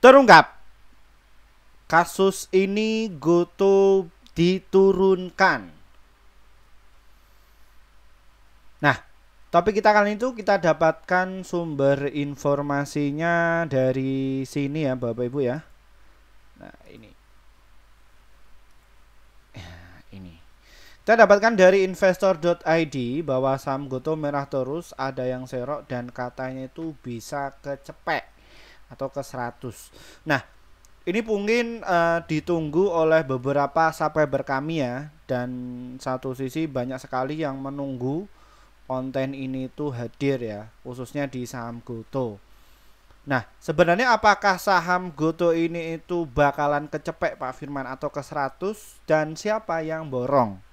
Terungkap, kasus ini Gotoh diturunkan. Nah, topik kita kali itu kita dapatkan sumber informasinya dari sini ya Bapak Ibu ya. Nah, ini. Kita dapatkan dari investor.id bahwa saham Gotoh merah terus, ada yang serok dan katanya itu bisa kecepek atau ke 100. Nah, ini mungkin ditunggu oleh beberapa subscriber kami ya, dan satu sisi banyak sekali yang menunggu konten ini tuh hadir ya, khususnya di saham Gotoh. Nah, sebenarnya apakah saham Gotoh ini itu bakalan kecepek Pak Firman atau ke 100 dan siapa yang borong?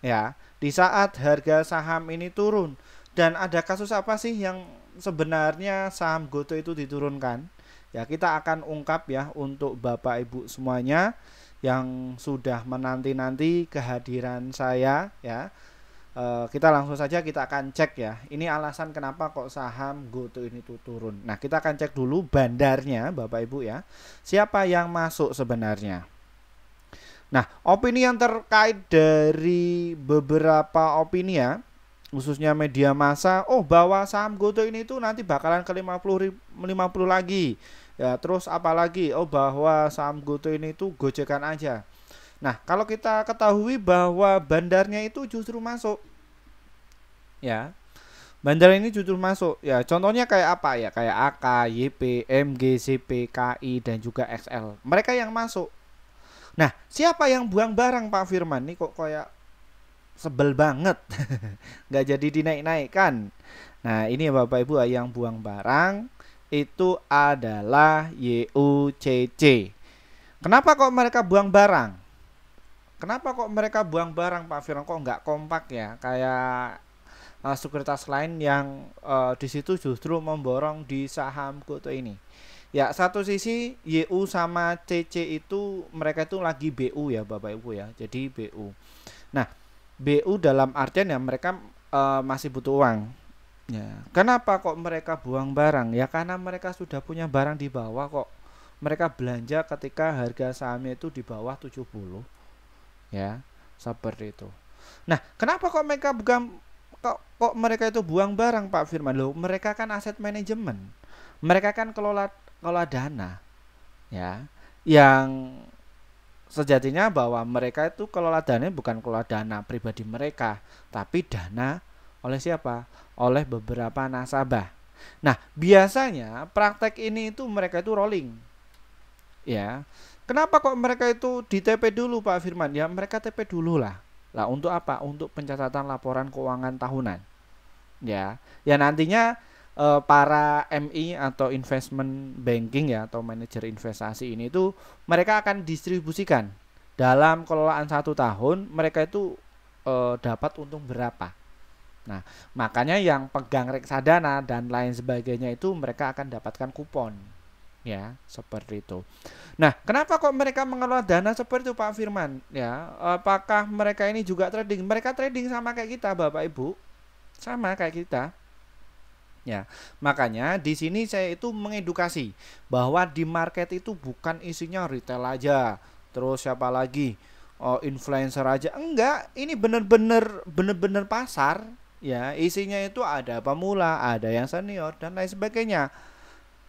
Ya, di saat harga saham ini turun, dan ada kasus apa sih yang sebenarnya saham Gotoh itu diturunkan? Ya, kita akan ungkap ya untuk Bapak Ibu semuanya yang sudah menanti-nanti kehadiran saya ya. Kita langsung saja kita akan cek ya. Ini alasan kenapa kok saham Gotoh ini tuh turun. Nah, kita akan cek dulu bandarnya Bapak Ibu ya. Siapa yang masuk sebenarnya? Nah, opini yang terkait dari beberapa opini ya, khususnya media massa, bahwa saham Gotoh ini tuh nanti bakalan ke 50 lagi. Ya, terus apalagi bahwa saham Gotoh ini tuh gojekan aja. Nah, kalau kita ketahui bahwa bandarnya itu justru masuk. Ya. Bandar ini justru masuk. Ya, contohnya kayak apa ya? Kayak AK, YP, MG, CP, KI dan juga XL. Mereka yang masuk. Nah, siapa yang buang barang Pak Firman? Nih kok kayak sebel banget. Nggak jadi dinaik-naikkan. Nah, ini Bapak Ibu yang buang barang itu adalah YUCC. Kenapa kok mereka buang barang? Kenapa kok mereka buang barang Pak Firman? Kok nggak kompak ya? Kayak sekuritas lain yang di situ justru memborong di saham Gotoh ini. Ya, satu sisi YU sama CC itu mereka itu lagi BU ya Bapak Ibu ya. Jadi BU. Nah, BU dalam artian ya mereka masih butuh uang. Ya. Kenapa kok mereka buang barang? Ya karena mereka sudah punya barang di bawah kok. Mereka belanja ketika harga sahamnya itu di bawah 70. Ya, seperti itu. Nah, kenapa kok mereka kok mereka itu buang barang Pak Firman? Loh, mereka kan aset manajemen. Mereka kan kelola dana ya, yang sejatinya bahwa mereka itu kelola dana bukan kelola dana pribadi mereka, tapi dana oleh siapa? Oleh beberapa nasabah. Nah, biasanya praktek ini itu mereka itu rolling ya. Kenapa kok mereka itu di TP dulu Pak Firman? Ya mereka TP dulu lah. Lah untuk apa? Untuk pencatatan laporan keuangan tahunan ya. Ya nantinya para MI atau investment banking ya atau manajer investasi ini tuh mereka akan distribusikan dalam kelolaan 1 tahun mereka itu dapat untung berapa. Nah, makanya yang pegang reksadana dan lain sebagainya itu mereka akan dapatkan kupon ya, seperti itu. Nah, kenapa kok mereka mengelola dana seperti itu Pak Firman ya? Apakah mereka ini juga trading? Mereka trading sama kayak kita Bapak Ibu, sama kayak kita. Ya, makanya di sini saya itu mengedukasi bahwa di market itu bukan isinya retail aja, terus siapa lagi, influencer aja, enggak. Ini bener-bener pasar, ya. Isinya itu ada pemula, ada yang senior dan lain sebagainya.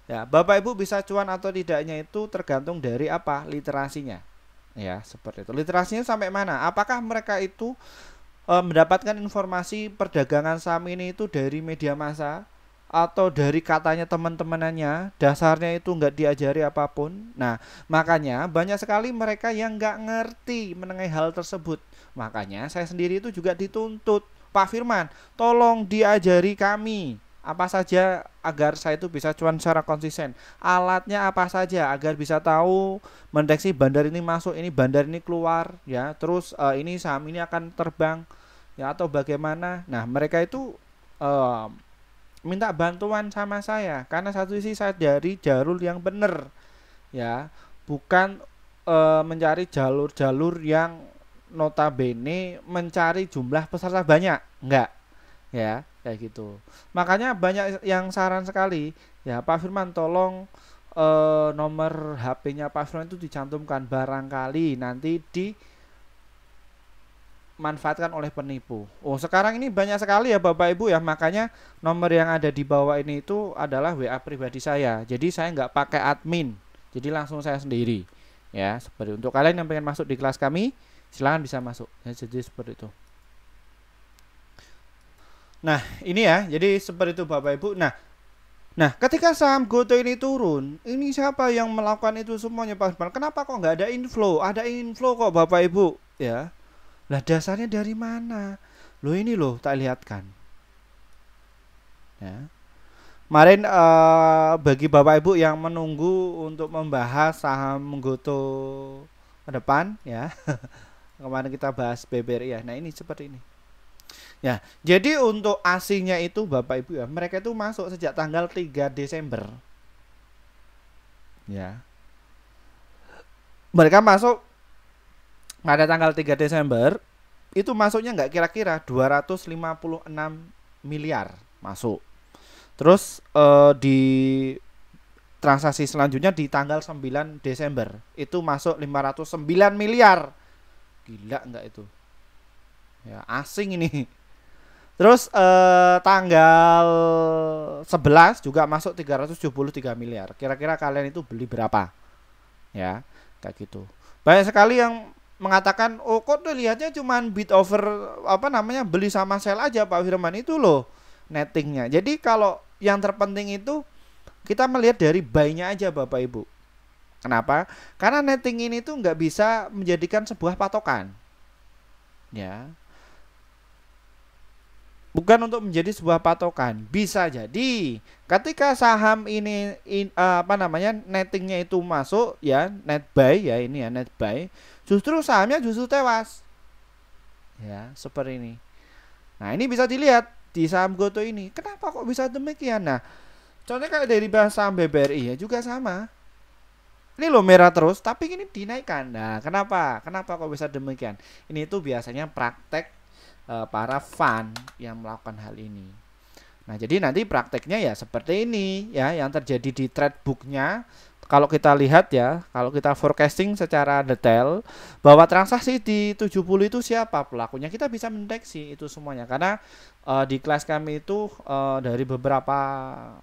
Ya, Bapak Ibu bisa cuan atau tidaknya itu tergantung dari apa literasinya. Ya, seperti itu. Literasinya sampai mana? Apakah mereka itu mendapatkan informasi perdagangan saham ini itu dari media massa atau dari katanya teman-temanannya, dasarnya itu nggak diajari apapun. Nah, makanya banyak sekali mereka yang nggak ngerti mengenai hal tersebut. Makanya saya sendiri itu juga dituntut, Pak Firman, tolong diajari kami apa saja agar saya itu bisa cuan secara konsisten. Alatnya apa saja agar bisa tahu mendeteksi bandar ini masuk, ini bandar ini keluar, ya. Terus ini saham ini akan terbang, ya atau bagaimana. Nah, mereka itu minta bantuan sama saya karena satu sisi saya dari jalur yang benar ya, bukan mencari jalur-jalur yang notabene mencari jumlah peserta banyak, enggak ya kayak gitu. Makanya banyak yang saran sekali ya Pak Firman tolong nomor HP-nya Pak Firman itu dicantumkan, barangkali nanti dimanfaatkan oleh penipu. Oh, sekarang ini banyak sekali ya Bapak Ibu ya, makanya nomor yang ada di bawah ini itu adalah WA pribadi saya. Jadi saya nggak pakai admin, jadi langsung saya sendiri. Ya, seperti untuk kalian yang pengen masuk di kelas kami, silahkan bisa masuk. Ya, jadi seperti itu. Nah, ini ya, jadi seperti itu Bapak Ibu. Nah, ketika saham GoTo ini turun, ini siapa yang melakukan itu semuanya Pak Firman? Kenapa kok nggak ada inflow? Ada inflow kok Bapak Ibu, ya. Lah dasarnya dari mana? Loh ini loh tak lihatkan. Ya. Kemarin bagi Bapak Ibu yang menunggu untuk membahas saham GoTo ke depan ya. Kemarin kita bahas BBRI ya. Nah, ini seperti ini. Ya, jadi untuk asingnya itu Bapak Ibu ya, mereka itu masuk sejak tanggal 3 Desember. Ya. Mereka masuk pada tanggal 3 Desember itu masuknya nggak kira-kira 256 miliar masuk. Terus di transaksi selanjutnya di tanggal 9 Desember itu masuk 509 miliar. Gila nggak itu? Ya, asing ini. Terus tanggal 11 juga masuk 373 miliar. Kira-kira kalian itu beli berapa? Ya, kayak gitu. Banyak sekali yang mengatakan, "Oh, kok tuh lihatnya cuman bid over apa namanya? Beli sama sell aja Pak Firman." Itu loh nettingnya. Jadi kalau yang terpenting itu kita melihat dari buy-nya aja Bapak Ibu. Kenapa? Karena netting ini tuh nggak bisa menjadikan sebuah patokan. Ya, bukan untuk menjadi sebuah patokan. Bisa jadi ketika saham ini apa namanya nettingnya itu masuk ya, net buy ya, ini ya net buy, justru sahamnya justru tewas ya, seperti ini. Nah, ini bisa dilihat di saham GoTo ini. Kenapa kok bisa demikian? Nah, contohnya kayak dari saham BBRI ya juga sama. Ini loh merah terus tapi ini dinaikkan. Nah, kenapa kok bisa demikian? Ini tuh biasanya praktek para fund yang melakukan hal ini. Nah, jadi nanti prakteknya ya seperti ini ya, yang terjadi di trade booknya. Kalau kita lihat ya, kalau kita forecasting secara detail bahwa transaksi di 70 itu siapa pelakunya, kita bisa mendeteksi itu semuanya. Karena di kelas kami itu dari beberapa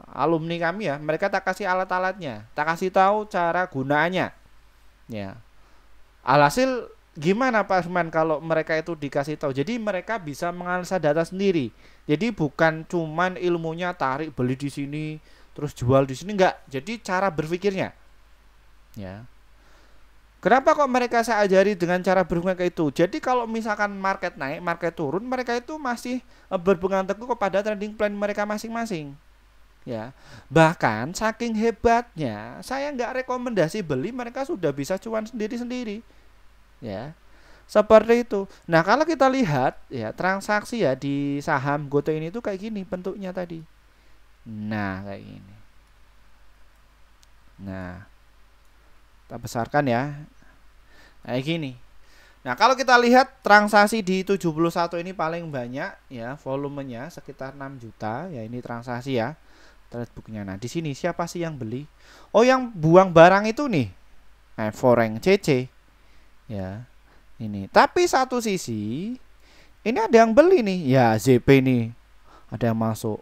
alumni kami ya, mereka tak kasih alat-alatnya, tak kasih tahu cara gunaannya. Ya. Alhasil gimana Pak Firman kalau mereka itu dikasih tahu? Jadi mereka bisa menganalisa data sendiri. Jadi bukan cuman ilmunya tarik beli di sini terus jual di sini, enggak. Jadi cara berpikirnya. Ya. Kenapa kok mereka saya ajari dengan cara berpikir kayak itu? Jadi kalau misalkan market naik, market turun, mereka itu masih berpegang teguh kepada trading plan mereka masing-masing. Ya. Bahkan saking hebatnya, saya nggak rekomendasi beli, mereka sudah bisa cuan sendiri-sendiri. Ya, seperti itu. Nah, kalau kita lihat ya transaksi ya di saham GoTo ini tuh kayak gini bentuknya tadi. Nah, kayak gini. Nah, kita besarkan ya. Kayak gini. Nah, kalau kita lihat transaksi di 71 ini paling banyak ya, volumenya sekitar 6 juta ya, ini transaksi ya. Trade booknya. Nah, di sini siapa sih yang beli? Oh, yang buang barang itu nih. Foreign CC. Ya, ini. Tapi satu sisi ini ada yang beli nih. Ya, ZP nih. Ada yang masuk.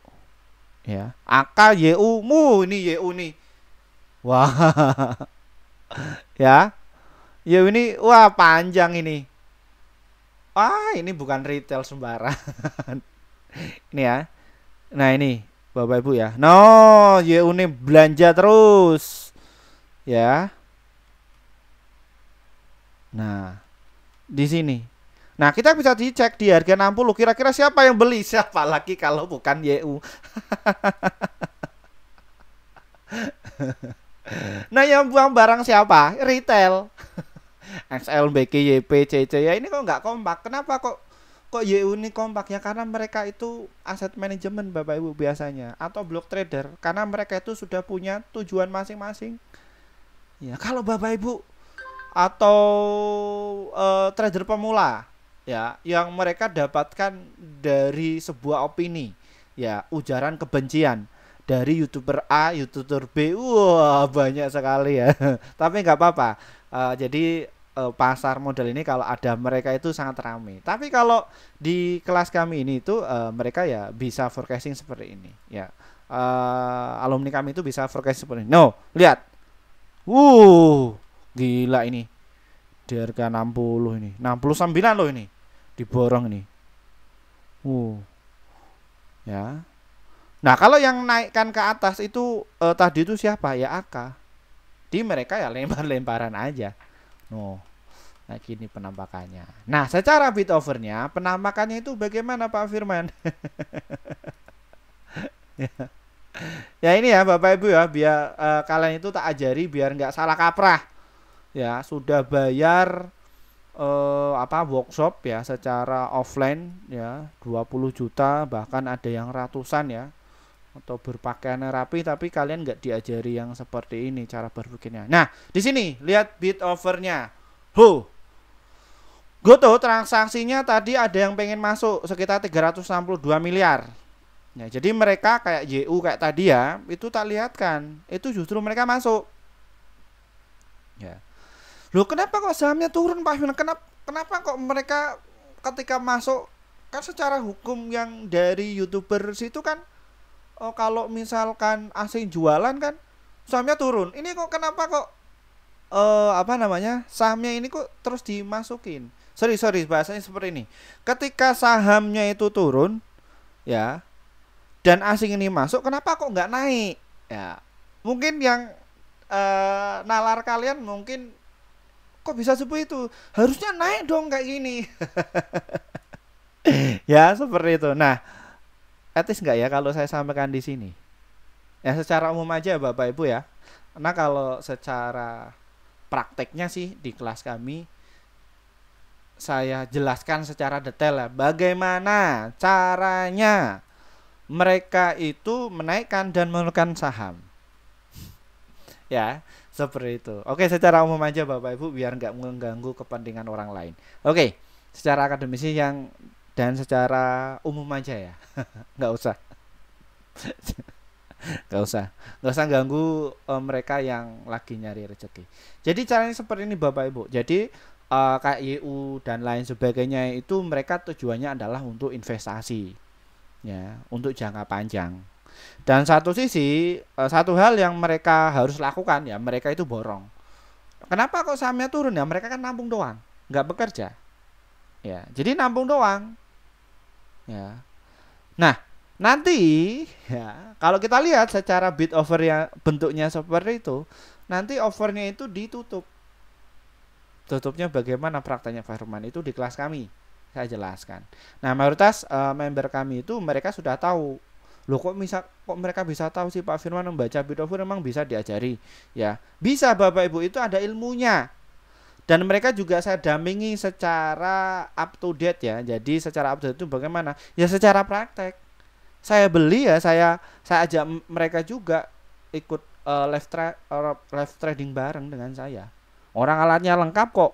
Ya, AK YU mu ini YU nih. Wah. Ya. YU ini wah panjang ini. Wah, ini bukan retail sembarangan. Ini ya. Nah, ini Bapak Ibu ya. No, YU ini belanja terus. Ya. Nah, di sini. Nah, kita bisa dicek di harga 60. Kira-kira siapa yang beli? Siapa lagi kalau bukan YU? Nah, yang buang barang siapa? Retail. XL, BK, YP, CC. Ya ini kok nggak kompak. Kenapa kok YU ini kompak? Ya karena mereka itu aset manajemen Bapak Ibu biasanya, atau block trader, karena mereka itu sudah punya tujuan masing-masing. Ya, kalau Bapak Ibu atau trader pemula ya yang mereka dapatkan dari sebuah opini ya, ujaran kebencian, dari YouTuber A, YouTuber B, wah banyak sekali ya. Tapi nggak apa-apa. Jadi pasar modal ini kalau ada mereka itu sangat ramai. Tapi kalau di kelas kami ini itu mereka ya bisa forecasting seperti ini. Ya, alumni kami itu bisa forecasting seperti ini. No, lihat, gila ini. Di harga 60 ini, 69 loh ini, diborong ini. Ya. Nah, kalau yang naikkan ke atas itu tadi itu siapa? Ya AK. Di mereka ya lempar-lemparan aja. No. Nah, gini penampakannya. Nah, secara bid overnya, penampakannya itu bagaimana Pak Firman? Ya ini ya Bapak Ibu ya, biar kalian itu tak ajari biar nggak salah kaprah. Ya, sudah bayar workshop ya secara offline ya 20 juta, bahkan ada yang ratusan ya, atau berpakaian rapi tapi kalian nggak diajari yang seperti ini cara berpikirnya. Nah, di sini lihat bid overnya. Goto transaksinya tadi ada yang pengen masuk sekitar 362 miliar. Ya, jadi mereka kayak YU kayak tadi ya, itu tak lihatkan, itu justru mereka masuk. Ya. Loh, kenapa kok sahamnya turun Pak Firman? Kenapa kok mereka ketika masuk, kan secara hukum yang dari YouTuber situ kan kalau misalkan asing jualan kan sahamnya turun. Ini kok kenapa kok sahamnya ini kok terus dimasukin? Sorry bahasanya seperti ini. Ketika sahamnya itu turun ya dan asing ini masuk, kenapa kok nggak naik? Ya, mungkin yang nalar kalian mungkin kok bisa seperti itu, harusnya naik dong kayak gini. Ya seperti itu. Nah, etis nggak ya kalau saya sampaikan di sini? Ya secara umum aja Bapak Ibu ya. Nah, kalau secara prakteknya sih di kelas kami saya jelaskan secara detail ya, bagaimana caranya mereka itu menaikkan dan menurunkan saham. Ya, seperti itu. Oke, secara umum aja Bapak Ibu biar nggak mengganggu kepentingan orang lain. Oke, secara akademisi yang dan secara umum aja ya. Nggak usah. nggak usah ganggu mereka yang lagi nyari rezeki. Jadi caranya seperti ini Bapak Ibu. Jadi kayak YU dan lain sebagainya itu mereka tujuannya adalah untuk investasi. Ya, untuk jangka panjang. Dan satu sisi, satu hal yang mereka harus lakukan ya, mereka itu borong. Kenapa kok sahamnya turun ya? Mereka kan nampung doang, nggak bekerja. Ya, jadi nampung doang. Ya. Nah, nanti ya, kalau kita lihat secara bid over yang bentuknya seperti itu, nanti overnya itu ditutup. Tutupnya bagaimana prakteknya Pak Firman itu di kelas kami saya jelaskan. Nah, mayoritas member kami itu mereka sudah tahu. Loh, kok mereka bisa tahu sih Pak Firman membaca bid over? Memang bisa diajari ya. Bisa Bapak Ibu, itu ada ilmunya. Dan mereka juga saya dampingi secara up to date ya. Jadi secara up to date itu bagaimana? Ya secara praktek. Saya beli ya, saya ajak mereka juga ikut live trading bareng dengan saya. Orang alatnya lengkap kok.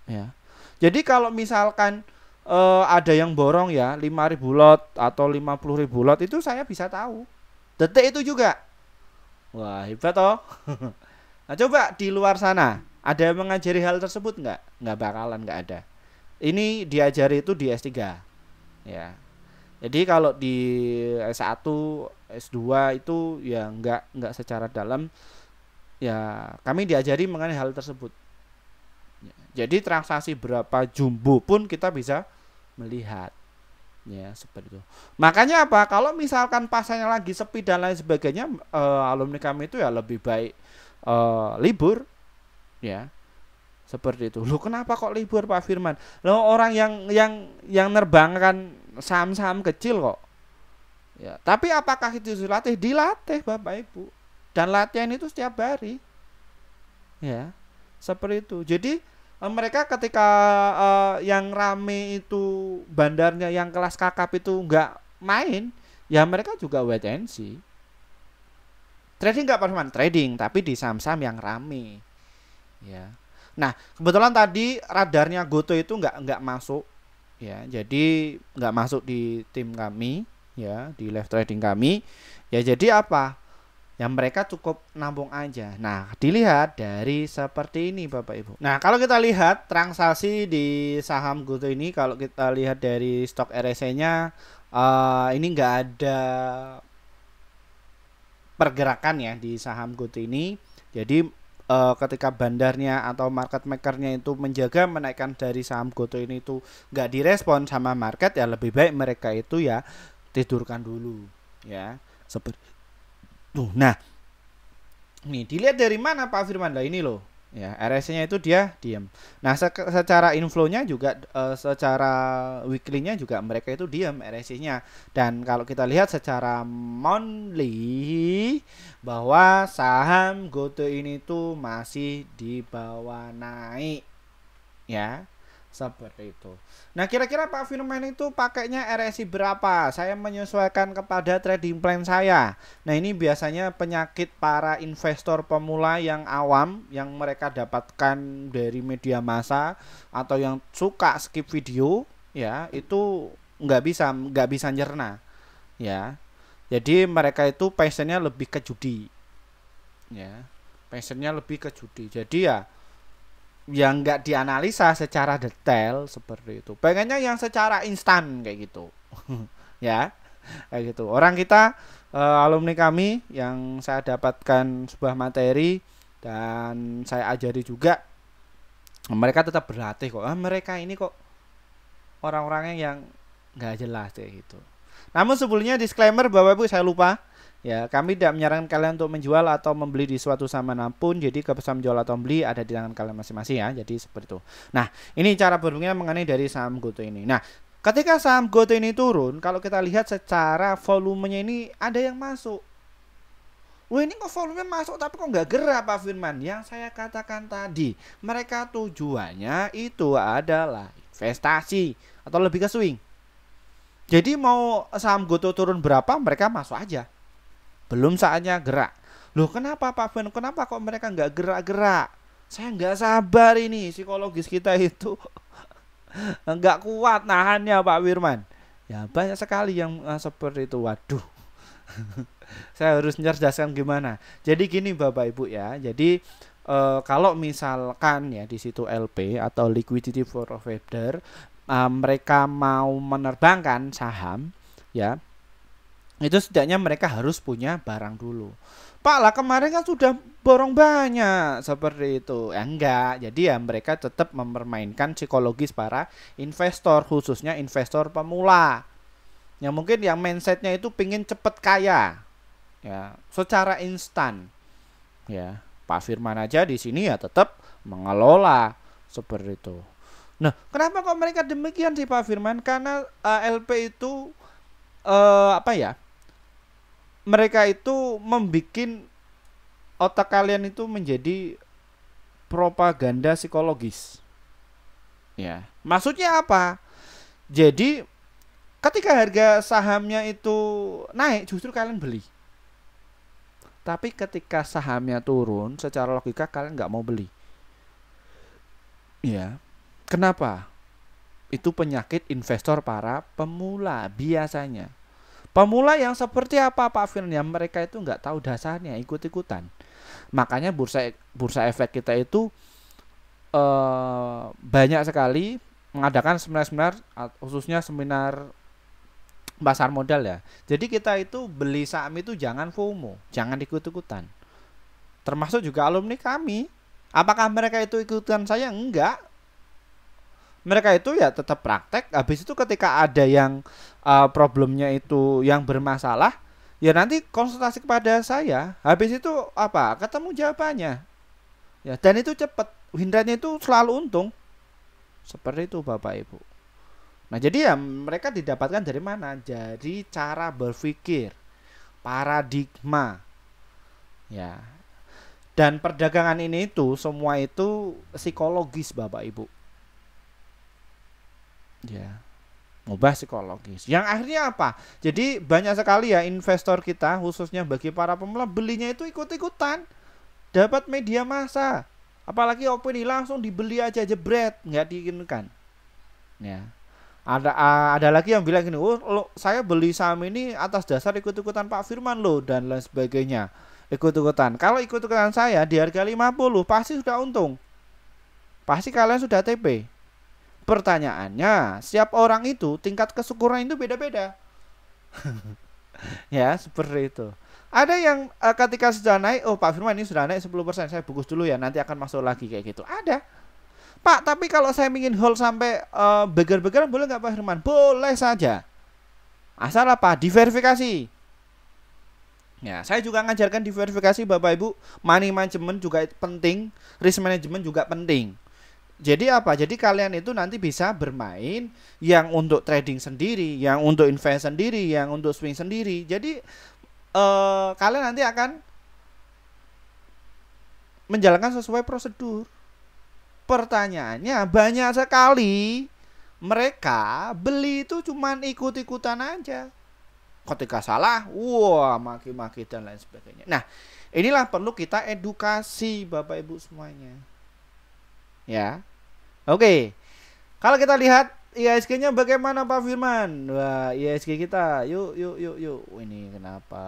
Ya. Jadi kalau misalkan ada yang borong ya 5.000 lot atau 50.000 lot, itu saya bisa tahu detik itu juga. Wah, hebat toh. Nah, coba di luar sana ada yang mengajari hal tersebut nggak bakalan, nggak ada. Ini diajari itu di S3 ya. Jadi kalau di S1 S2 itu ya nggak secara dalam ya, kami diajari mengenai hal tersebut. Jadi transaksi berapa jumbo pun kita bisa melihat ya, seperti itu. Makanya apa, kalau misalkan pasarnya lagi sepi dan lain sebagainya, alumni kami itu ya lebih baik libur ya, seperti itu. Loh, kenapa kok libur Pak Firman? Loh, orang yang nerbangkan saham-saham kecil kok ya. Tapi apakah itu dilatih? Dilatih Bapak Ibu, dan latihan itu setiap hari ya, seperti itu. Jadi mereka ketika yang rame itu bandarnya yang kelas kakap itu nggak main, ya mereka juga wait and see. Trading nggak Pak Firman? Trading, tapi di saham-saham yang rame ya. Nah, kebetulan tadi radarnya Goto itu nggak masuk ya, jadi nggak masuk di tim kami ya, di live trading kami. Ya jadi apa? Ya mereka cukup nampung aja. Nah, dilihat dari seperti ini Bapak Ibu. Nah, kalau kita lihat transaksi di saham GoTo ini, kalau kita lihat dari stok RSI-nya, ini nggak ada pergerakan ya di saham GoTo ini. Jadi ketika bandarnya atau market makernya itu menjaga menaikkan dari saham GoTo ini itu nggak direspon sama market, ya lebih baik mereka itu ya tidurkan dulu ya. Seperti nah, nih dilihat dari mana Pak Firman? Lah ini loh. Ya, RSI-nya itu dia diam. Nah, secara inflow-nya juga secara weekly-nya juga mereka itu diam RSI-nya. Dan kalau kita lihat secara monthly bahwa saham GoTo ini tuh masih di bawah naik. Ya. Seperti itu. Nah, kira-kira Pak Firman itu pakainya RSI berapa? Saya menyesuaikan kepada trading plan saya. Nah, ini biasanya penyakit para investor pemula yang awam, yang mereka dapatkan dari media massa atau yang suka skip video, ya, itu nggak bisa nyerna, ya. Jadi mereka itu passionnya lebih ke judi, ya. Passionnya lebih ke judi. Jadi ya yang nggak dianalisa secara detail seperti itu, pengennya yang secara instan kayak gitu. Ya kayak gitu orang kita, alumni kami yang saya dapatkan sebuah materi dan saya ajari juga, mereka tetap berlatih kok. Mereka ini kok orang-orangnya yang nggak jelas kayak gitu. Namun sebelumnya disclaimer Bapak Ibu, saya lupa. Ya, kami tidak menyarankan kalian untuk menjual atau membeli di suatu saham manapun. Jadi keputusan menjual atau membeli ada di tangan kalian masing-masing ya. Jadi seperti itu. Nah, ini cara berpikirnya mengenai dari saham GoTo ini. Nah, ketika saham GoTo ini turun, kalau kita lihat secara volumenya ini ada yang masuk. Wah, ini kok volume masuk tapi kok nggak gerak Pak Firman? Yang saya katakan tadi, mereka tujuannya itu adalah investasi atau lebih ke swing. Jadi mau saham GoTo turun berapa, mereka masuk aja. Belum saatnya gerak. Loh kenapa Pak Ben? Kenapa kok mereka nggak gerak-gerak? Saya nggak sabar ini, psikologis kita itu nggak kuat nahannya Pak Firman. Ya banyak sekali yang seperti itu. Waduh. Saya harus mencerdaskan gimana. Jadi gini Bapak Ibu ya. Jadi kalau misalkan ya di situ LP atau liquidity provider, mereka mau menerbangkan saham ya, itu setidaknya mereka harus punya barang dulu. Pak lah kemarin kan sudah borong banyak seperti itu. Ya enggak. Jadi ya mereka tetap mempermainkan psikologis para investor, khususnya investor pemula. Yang mungkin yang mindsetnya itu pingin cepet kaya, ya, secara instan. Ya, Pak Firman aja di sini ya tetap mengelola seperti itu. Nah, kenapa kok mereka demikian sih Pak Firman? Karena LP itu apa ya? Mereka itu membikin otak kalian itu menjadi propaganda psikologis. Ya, maksudnya apa? Jadi ketika harga sahamnya itu naik, justru kalian beli. Tapi ketika sahamnya turun, secara logika kalian nggak mau beli. Ya, kenapa? Itu penyakit investor para pemula biasanya. Pemula yang seperti apa Pak Firman? Ya mereka itu nggak tahu dasarnya, ikut-ikutan. Makanya bursa efek kita itu banyak sekali mengadakan seminar-seminar, khususnya seminar pasar modal ya. Jadi kita itu beli saham itu jangan FOMO, jangan ikut-ikutan. Termasuk juga alumni kami. Apakah mereka itu ikutan saya? Enggak. Mereka itu ya tetap praktek. Habis itu ketika ada yang problemnya itu yang bermasalah, ya nanti konsultasi kepada saya. Habis itu apa? Ketemu jawabannya. Ya, dan itu cepat. Win rate-nya itu selalu untung. Seperti itu Bapak Ibu. Nah, jadi ya mereka didapatkan dari mana? Dari cara berpikir, paradigma. Ya. Dan perdagangan ini itu semua itu psikologis Bapak Ibu. Ya, ngubah psikologis. Yang akhirnya apa? Jadi banyak sekali ya investor kita, khususnya bagi para pemula, belinya itu ikut-ikutan. Dapat media massa. Apalagi opini langsung dibeli aja jebret, nggak diinginkan. Ya. Ada lagi yang bilang gini, oh saya beli saham ini atas dasar ikut-ikutan Pak Firman loh dan lain sebagainya. Ikut-ikutan. Kalau ikut-ikutan saya di harga 50 pasti sudah untung. Pasti kalian sudah TP. Pertanyaannya, setiap orang itu tingkat kesyukuran itu beda-beda. Ya, seperti itu. Ada yang ketika sudah naik, oh Pak Firman ini sudah naik 10%, saya bungkus dulu ya, nanti akan masuk lagi kayak gitu. Ada. Pak, tapi kalau saya ingin hold sampai beger-begeran boleh nggak Pak Firman? Boleh saja. Asal apa? Diverifikasi. Ya, saya juga ngajarkan diverifikasi Bapak Ibu. Money management juga penting, risk management juga penting. Jadi apa? Jadi kalian itu nanti bisa bermain yang untuk trading sendiri, yang untuk invest sendiri, yang untuk swing sendiri. Jadi kalian nanti akan menjalankan sesuai prosedur. Pertanyaannya banyak sekali mereka beli itu cuman ikut-ikutan aja. Ketika salah, wah maki-maki dan lain sebagainya. Nah, inilah perlu kita edukasi Bapak Ibu semuanya. Ya. Oke. Kalau kita lihat IHSG-nya bagaimana Pak Firman? Wah, IHSG kita. Yuk. Ini kenapa?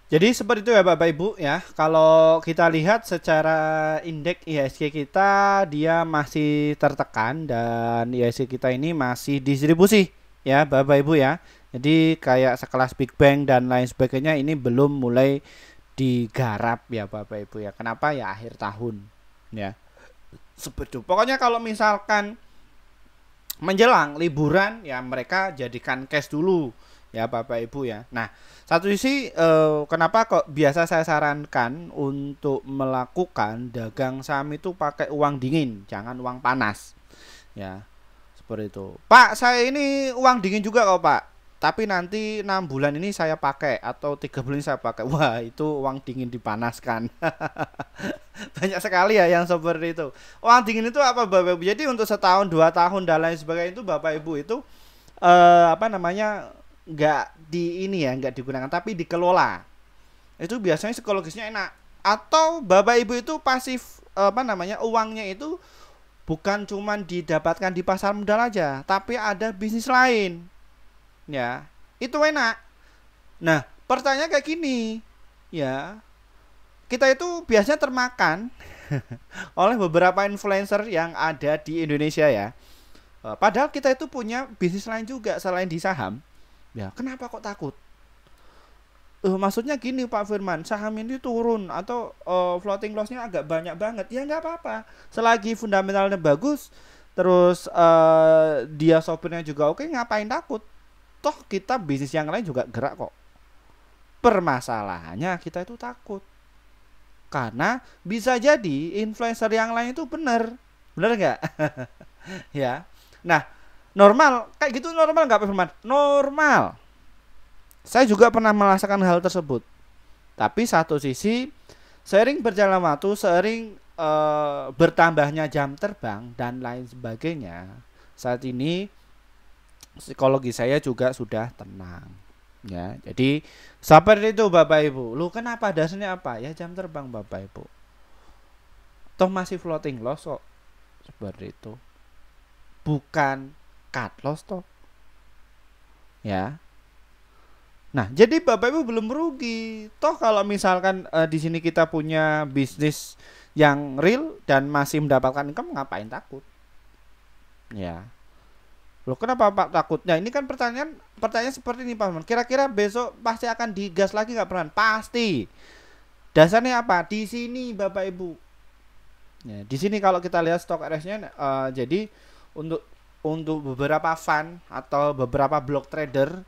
Jadi seperti itu ya Bapak Ibu ya. Kalau kita lihat secara indeks IHSG kita dia masih tertekan dan IHSG kita ini masih distribusi ya Bapak Ibu ya. Jadi kayak sekelas Big Bang dan lain sebagainya ini belum mulai digarap ya Bapak Ibu ya. Kenapa ya akhir tahun ya. Seperti itu. Pokoknya kalau misalkan menjelang liburan ya mereka jadikan cash dulu ya Bapak Ibu ya. Nah, satu sisi kenapa kok biasa saya sarankan untuk melakukan dagang saham itu pakai uang dingin, jangan uang panas. Ya. Seperti itu. Pak, saya ini uang dingin juga kok, Pak. Tapi nanti 6 bulan ini saya pakai atau 3 bulan ini saya pakai. Wah, itu uang dingin dipanaskan. Banyak sekali ya yang seperti itu. Uang dingin itu apa Bapak Ibu? Jadi untuk setahun, 2 tahun dan lain sebagainya itu Bapak Ibu itu nggak di ini ya, nggak digunakan tapi dikelola. Itu biasanya psikologisnya enak. Atau Bapak Ibu itu pasif uangnya itu bukan cuman didapatkan di pasar modal aja, tapi ada bisnis lain. Ya, itu enak. Nah, pertanyaan kayak gini, ya. Kita itu biasanya termakan oleh beberapa influencer yang ada di Indonesia ya. Padahal kita itu punya bisnis lain juga selain di saham. Ya, kenapa kok takut? Maksudnya gini Pak Firman, saham ini turun atau floating loss-nya agak banyak banget. Ya nggak apa-apa. Selagi fundamentalnya bagus, terus dia sopirnya juga oke, ngapain takut? Toh kita bisnis yang lain juga gerak kok. Permasalahannya kita itu takut. Karena bisa jadi influencer yang lain itu benar. Benar nggak? Ya. Nah, normal. Kayak gitu normal nggak Pak Firman? Normal. Saya juga pernah merasakan hal tersebut. Tapi satu sisi, seiring berjalan waktu, seiring bertambahnya jam terbang dan lain sebagainya, saat ini psikologi saya juga sudah tenang. Ya, jadi seperti itu Bapak Ibu. Lu kenapa dasarnya apa? Ya jam terbang Bapak Ibu. Toh masih floating loss kok. Seperti itu. Bukan cut loss toh. Ya. Nah, jadi Bapak Ibu belum merugi. Toh kalau misalkan di sini kita punya bisnis yang real dan masih mendapatkan income, ngapain takut? Ya. Loh, kenapa Pak takutnya? Ini kan pertanyaan seperti ini Pak. Kira-kira besok pasti akan digas lagi nggak Pak? Pasti. Dasarnya apa? Di sini Bapak Ibu. Ya, di sini kalau kita lihat stok RS-nya jadi untuk beberapa fund atau beberapa block trader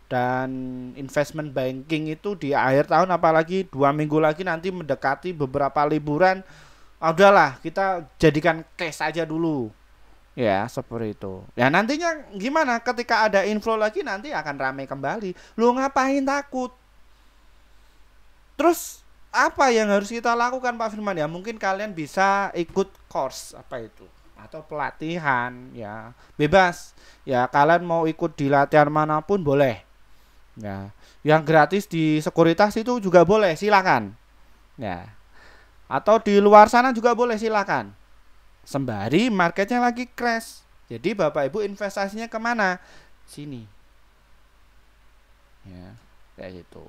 dan investment banking itu di akhir tahun, apalagi 2 minggu lagi nanti mendekati beberapa liburan, udahlah kita jadikan cash aja dulu. Ya seperti itu. Ya nantinya gimana ketika ada inflow lagi nanti akan ramai kembali. Lu ngapain takut? Terus apa yang harus kita lakukan Pak Firman ya? Mungkin kalian bisa ikut course apa itu atau pelatihan ya, bebas. Ya kalian mau ikut di latihan manapun boleh. Ya, yang gratis di sekuritas itu juga boleh, silakan. Ya. Atau di luar sana juga boleh, silakan. Sembari marketnya lagi crash, Jadi Bapak Ibu investasinya kemana? Sini. Ya, kayak gitu.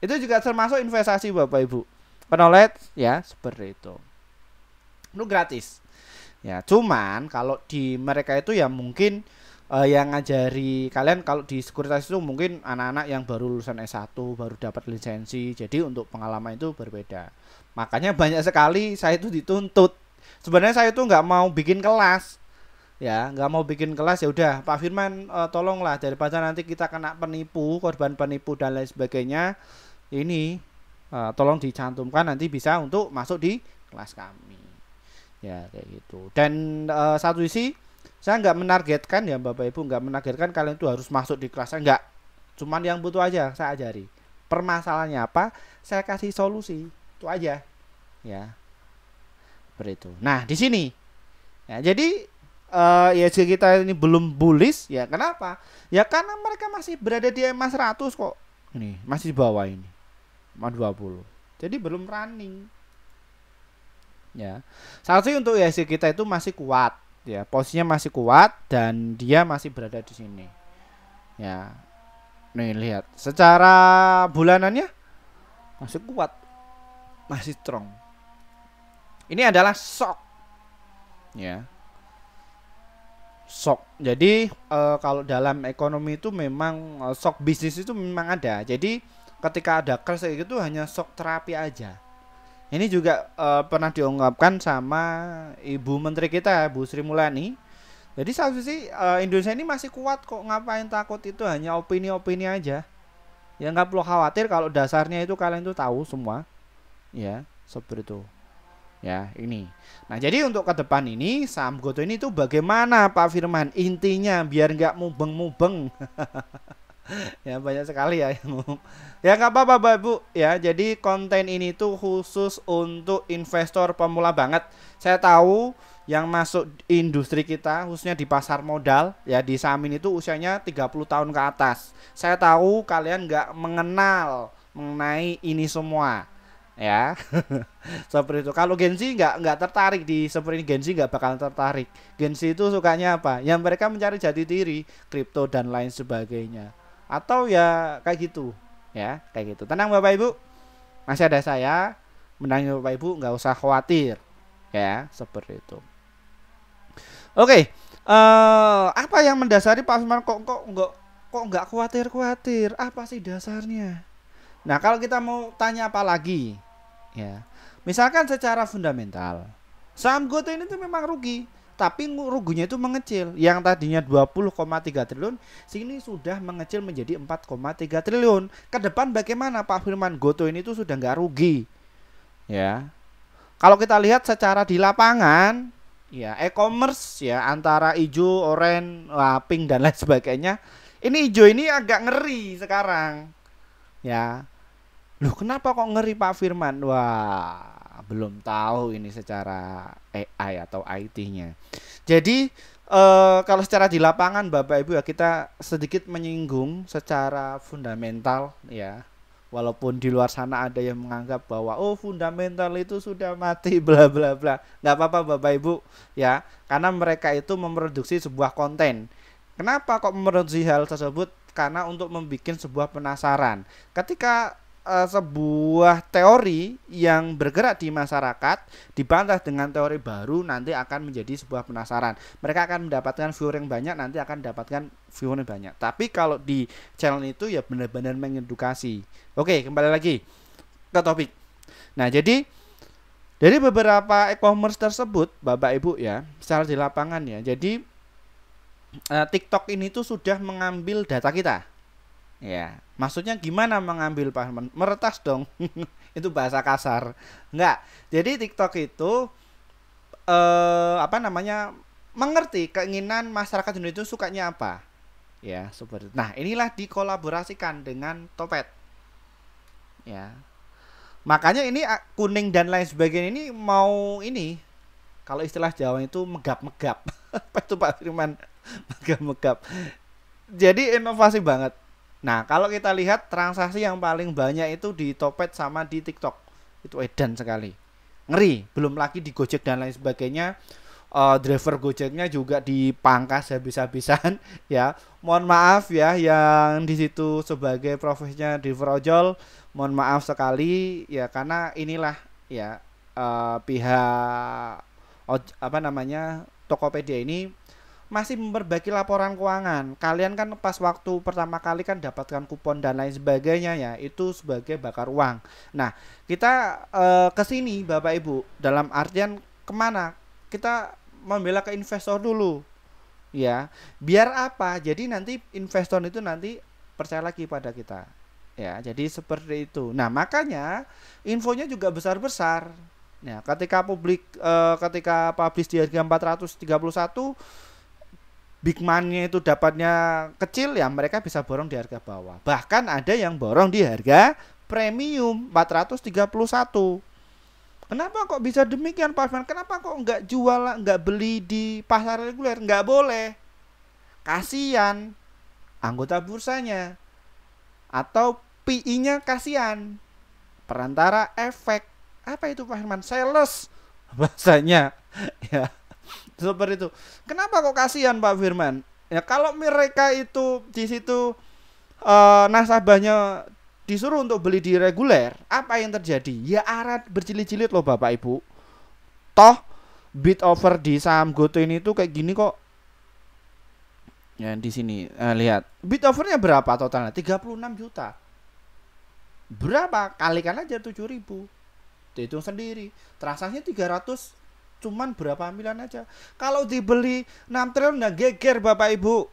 Itu juga termasuk investasi Bapak Ibu. Knowledge ya seperti itu. Itu gratis. Ya, cuman kalau di mereka itu ya mungkin yang ngajari kalian kalau di sekuritas itu mungkin anak-anak yang baru lulusan S1 baru dapat lisensi. Jadi untuk pengalaman itu berbeda. Makanya banyak sekali saya itu dituntut. Sebenarnya saya itu nggak mau bikin kelas. Ya, nggak mau bikin kelas, ya udah Pak Firman tolonglah daripada nanti kita kena penipu, korban penipu dan lain sebagainya. Ini tolong dicantumkan nanti bisa untuk masuk di kelas kami. Ya kayak gitu. Dan satu sisi saya nggak menargetkan ya Bapak Ibu, nggak menargetkan kalian tuh harus masuk di kelasnya, nggak. Cuman yang butuh aja saya ajari. Permasalahannya apa? Saya kasih solusi. Itu aja. Ya. Seperti itu. Nah, di sini. Ya, jadi IHSG kita ini belum bullish ya. Kenapa? Ya karena mereka masih berada di EMA 100 kok. Ini masih di bawah ini. EMA 20. Jadi belum running. Ya. Seharusnya untuk IHSG kita itu masih kuat ya, posisinya masih kuat dan dia masih berada di sini. Ya. Nih lihat, secara bulanannya masih kuat. Masih strong. Ini adalah shock. Ya. Shock. Jadi kalau dalam ekonomi itu memang shock bisnis itu memang ada. Jadi ketika ada crash kayak gitu hanya shock terapi aja. Ini juga pernah diungkapkan sama Ibu Menteri kita, Bu Sri Mulyani. Jadi satu sisi Indonesia ini masih kuat kok, ngapain takut, itu hanya opini-opini aja. Ya nggak perlu khawatir kalau dasarnya itu kalian tuh tahu semua. Ya, seperti itu. Ya, ini. Nah, jadi untuk ke depan ini saham Goto ini tuh bagaimana Pak Firman? Intinya biar nggak mubeng-mubeng. Ya banyak sekali ya ya nggak apa-apa Bapak Ibu ya. Jadi konten ini tuh khusus untuk investor pemula banget. Saya tahu yang masuk industri kita khususnya di pasar modal ya, di saham ini tuh usianya 30 tahun ke atas. Saya tahu kalian nggak mengenal mengenai ini semua ya. Seperti itu. Kalau Gensi nggak tertarik di seperti ini, Gensi nggak bakal tertarik. Gensi itu sukanya apa? Yang mereka mencari jati diri, kripto dan lain sebagainya. Atau ya kayak gitu ya, kayak gitu. Tenang Bapak Ibu, masih ada saya menangin Bapak Ibu, nggak usah khawatir ya, seperti itu. Oke, apa yang mendasari Pak Firman kok nggak khawatir? Apa sih dasarnya? Nah, kalau kita mau tanya apa lagi ya, misalkan secara fundamental saham Goto ini tuh memang rugi, tapi ruginya itu mengecil. Yang tadinya 20,3 triliun sini sudah mengecil menjadi 4,3 triliun. Ke depan bagaimana Pak Firman? Goto ini tuh sudah nggak rugi ya. Kalau kita lihat secara di lapangan ya, e-commerce ya, antara hijau, oranye, pink dan lain sebagainya. Ini hijau ini agak ngeri sekarang ya. Loh, kenapa kok ngeri Pak Firman? Wah, belum tahu ini secara AI atau IT-nya. Jadi kalau secara di lapangan Bapak Ibu ya, kita sedikit menyinggung secara fundamental ya. Walaupun di luar sana ada yang menganggap bahwa oh fundamental itu sudah mati bla bla bla. Nggak apa-apa Bapak Ibu ya, karena mereka itu memproduksi sebuah konten. Kenapa kok memproduksi hal tersebut? Karena untuk membuat sebuah penasaran. Ketika sebuah teori yang bergerak di masyarakat dibantah dengan teori baru, nanti akan menjadi sebuah penasaran. Mereka akan mendapatkan viewer yang banyak, nanti akan mendapatkan viewer yang banyak. Tapi kalau di channel itu ya benar-benar mengedukasi. Oke, kembali lagi ke topik. Nah, jadi dari beberapa e-commerce tersebut Bapak Ibu ya, secara di lapangan ya. Jadi TikTok ini tuh sudah mengambil data kita. Ya, maksudnya gimana mengambil Pak? Meretas dong. Itu bahasa kasar. Enggak. Jadi TikTok itu mengerti keinginan masyarakat Indonesia itu sukanya apa. Ya, seperti itu. Nah, inilah dikolaborasikan dengan Topet. Ya. Makanya ini kuning dan lain sebagainya ini mau ini, kalau istilah Jawa itu megap-megap. Apa itu Pak Firman? Megap-megap. Jadi inovasi banget. Nah, kalau kita lihat transaksi yang paling banyak itu di Topet sama di TikTok. Itu edan sekali. Ngeri, belum lagi di Gojek dan lain sebagainya. driver Gojeknya juga dipangkas habis-habisan ya. Mohon maaf ya yang di situ sebagai profesinya driver ojol, mohon maaf sekali ya karena inilah ya pihak apa namanya Tokopedia ini masih memperbaiki laporan keuangan. Kalian kan pas waktu pertama kali kan dapatkan kupon dan lain sebagainya ya, itu sebagai bakar uang. Nah, kita ke sini Bapak Ibu, dalam artian kemana? Kita membela ke investor dulu. Ya, biar apa? Jadi nanti investor itu nanti percaya lagi pada kita. Ya, jadi seperti itu. Nah, makanya infonya juga besar-besar. Nah, ketika publish di harga 431, big money itu dapatnya kecil ya mereka bisa borong di harga bawah. Bahkan ada yang borong di harga premium 431. Kenapa kok bisa demikian Pak Firman? Kenapa kok nggak jual, nggak beli di pasar reguler? Nggak boleh. Kasihan anggota bursanya. Atau PI-nya kasihan. Perantara efek. Apa itu Pak Firman? Sales bahasanya. Ya. Seperti itu. Kenapa kok kasihan Pak Firman? Ya kalau mereka itu di situ nasabahnya disuruh untuk beli di reguler, apa yang terjadi? Ya arah berjilid-jilid loh Bapak Ibu. Toh bid over di saham GoTo ini tuh kayak gini kok. Ya di sini lihat. Bid overnya berapa totalnya? 36 juta. Berapa? Kalikan aja 7.000. Hitung sendiri. Transaksinya 300 cuman berapa miliar aja. Kalau dibeli 6 triliun nggak geger Bapak Ibu.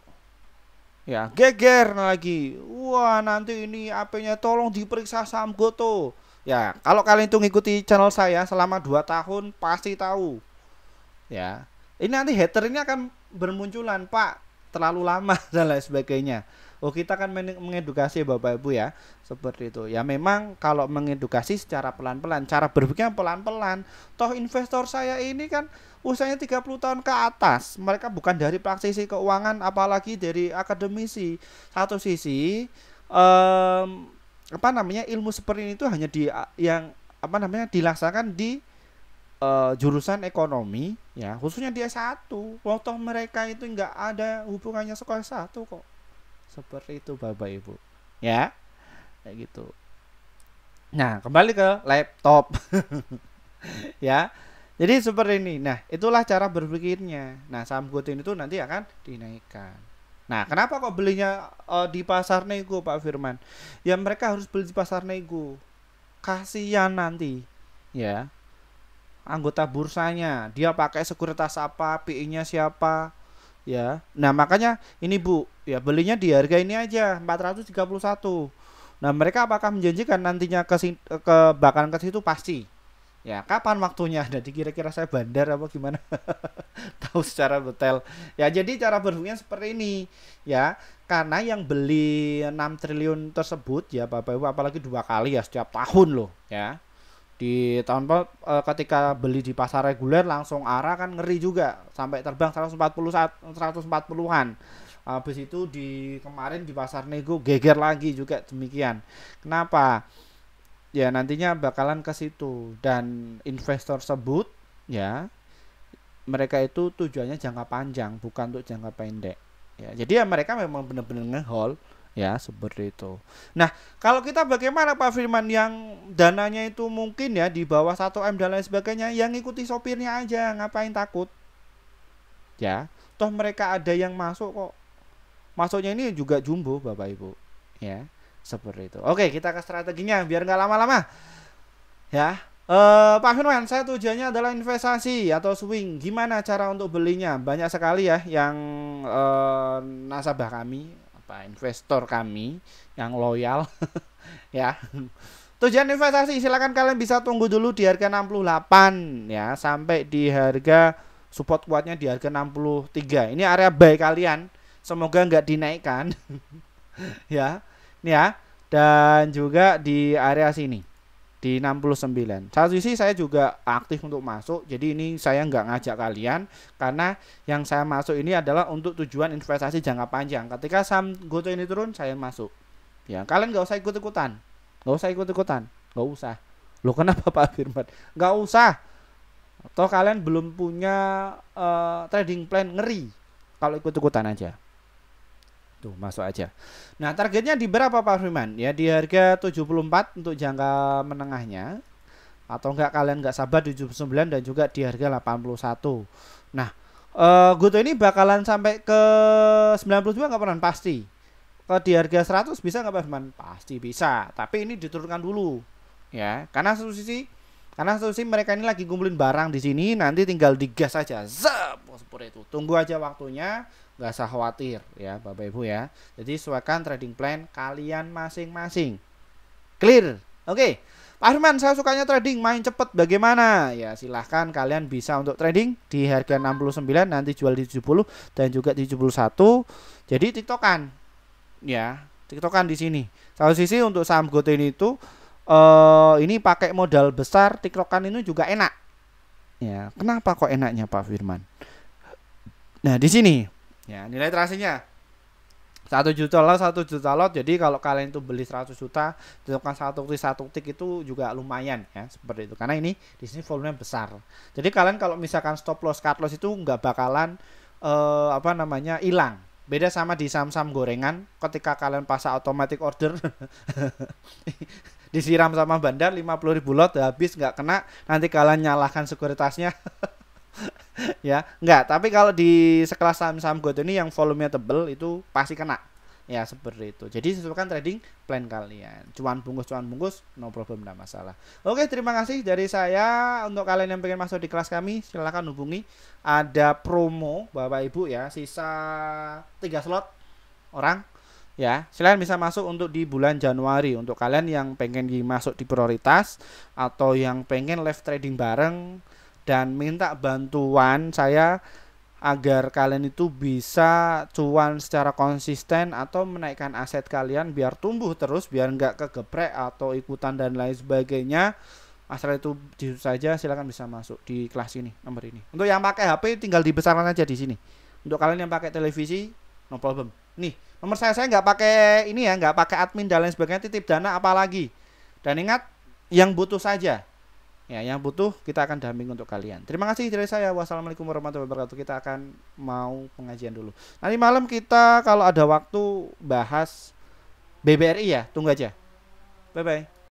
Ya geger lagi. Wah nanti ini AP-nya tolong diperiksa saham GoTo. Ya kalau kalian itu ngikuti channel saya selama 2 tahun pasti tahu. Ya ini nanti hater ini akan bermunculan Pak, terlalu lama dan lain sebagainya. Oh kita kan mengedukasi Bapak Ibu ya, seperti itu. Ya memang kalau mengedukasi secara pelan-pelan, cara berpikirnya pelan-pelan. Toh investor saya ini kan usianya 30 tahun ke atas. Mereka bukan dari praktisi keuangan apalagi dari akademisi. Satu sisi apa namanya ilmu seperti ini itu hanya yang apa namanya dilaksanakan di jurusan ekonomi ya, khususnya di S1. Toh mereka itu nggak ada hubungannya sekolah S1 kok. Seperti itu Bapak Ibu ya, kayak gitu. Nah kembali ke laptop ya, jadi seperti ini. Nah itulah cara berpikirnya. Nah saham GoTo ini tuh nanti akan dinaikkan. Nah kenapa kok belinya di pasar nego Pak Firman? Ya mereka harus beli di pasar nego, kasihan nanti ya anggota bursanya, dia pakai sekuritas apa, PI-nya siapa ya. Nah makanya ini Bu ya belinya di harga ini aja 431. Nah mereka apakah menjanjikan nantinya bakalan ke situ? Pasti ya. Kapan waktunya? Jadi kira-kira saya bandar apa gimana? Tahu secara detail ya. Jadi cara berpikirnya seperti ini ya, karena yang beli 6 triliun tersebut ya Bapak Ibu, apalagi 2 kali ya setiap tahun loh ya. Di tahun ketika beli di pasar reguler langsung arah kan ngeri juga sampai terbang 140-an. Habis itu di kemarin di pasar nego geger lagi juga demikian. Kenapa? Ya nantinya bakalan ke situ, dan investor tersebut ya mereka itu tujuannya jangka panjang bukan untuk jangka pendek. Ya, jadi ya mereka memang benar-benar nge-hold ya seperti itu. Nah kalau kita bagaimana Pak Firman yang dananya itu mungkin ya di bawah 1M dan lain sebagainya, yang ngikuti sopirnya aja, ngapain takut ya. Toh mereka ada yang masuk kok, masuknya ini juga jumbo Bapak Ibu ya, seperti itu. Oke kita ke strateginya biar nggak lama-lama ya. Pak Firman, saya tujuannya adalah investasi atau swing. Gimana cara untuk belinya? Banyak sekali ya yang nasabah kami, investor kami yang loyal ya. Tujuan investasi silakan kalian bisa tunggu dulu di harga 68 ya, sampai di harga support kuatnya di harga 63. Ini area buy kalian, semoga nggak dinaikkan ya. Ini ya, dan juga di area sini di 69. Satu sisi saya juga aktif untuk masuk, jadi ini saya nggak ngajak kalian karena yang saya masuk ini adalah untuk tujuan investasi jangka panjang. Ketika saham GoTo ini turun saya masuk ya, kalian nggak usah ikut-ikutan, nggak usah. Loh kenapa Pak Firman? Nggak usah, Atau kalian belum punya trading plan, ngeri kalau ikut-ikutan aja. Tuh, masuk aja. Nah, targetnya di berapa Pak Firman? Ya di harga 74 untuk jangka menengahnya. Atau enggak kalian enggak sabar 79 dan juga di harga 81. Nah, Goto ini bakalan sampai ke 92 enggak pernah pasti. Kalau di harga 100 bisa enggak Pak Firman? Pasti bisa, tapi ini diturunkan dulu. Ya, karena satu sisi mereka ini lagi ngumpulin barang di sini, nanti tinggal digas aja. Zap, seperti itu. Tunggu aja waktunya, nggak usah khawatir ya Bapak Ibu ya. Jadi sesuaikan trading plan kalian masing-masing. Clear? Oke. Pak Firman, saya sukanya trading, main cepet bagaimana? Ya silahkan kalian bisa untuk trading di harga 69, nanti jual di 70 dan juga di 71. Jadi tiktokan. Ya, tiktokan di sini. Satu sisi untuk saham Goto ini itu ini pakai modal besar, tiktokan ini juga enak. Ya, kenapa kok enaknya Pak Firman? Nah, di sini ya nilai transaksinya 1 juta lot. Jadi kalau kalian itu beli 100 juta, tiktokan satu tik itu juga lumayan ya, seperti itu. Karena ini di sini volumenya besar. Jadi kalian kalau misalkan stop loss, cut loss itu nggak bakalan hilang. Beda sama di saham-saham gorengan, ketika kalian pasang automatic order disiram sama bandar 50.000 lot habis nggak kena, nanti kalian nyalahkan sekuritasnya. Ya nggak, tapi kalau di sekelas saham-saham Goto ini yang volumenya tebel itu pasti kena ya, seperti itu. Jadi sesuaikan trading plan kalian, cuan bungkus no problem, tidak masalah. Oke, terima kasih dari saya. Untuk kalian yang pengen masuk di kelas kami silahkan hubungi, ada promo Bapak Ibu ya, sisa 3 slot orang ya, silahkan bisa masuk untuk di bulan Januari. Untuk kalian yang pengen masuk di prioritas atau yang pengen live trading bareng dan minta bantuan saya agar kalian itu bisa cuan secara konsisten atau menaikkan aset kalian biar tumbuh terus, biar nggak kegeprek atau ikutan dan lain sebagainya, asal itu saja silahkan bisa masuk di kelas ini, nomor ini. Untuk yang pakai HP tinggal dibesarkan aja di sini. Untuk kalian yang pakai televisi no problem. Nih nomor saya nggak pakai ini ya, nggak pakai admin dan lain sebagainya, titip dana apalagi. Dan ingat, yang butuh saja ya, yang butuh kita akan damping untuk kalian. Terima kasih dari saya. Wassalamualaikum warahmatullahi wabarakatuh. Kita akan mau pengajian dulu. Nanti malam kita kalau ada waktu bahas BBRI ya. Tunggu aja. Bye bye.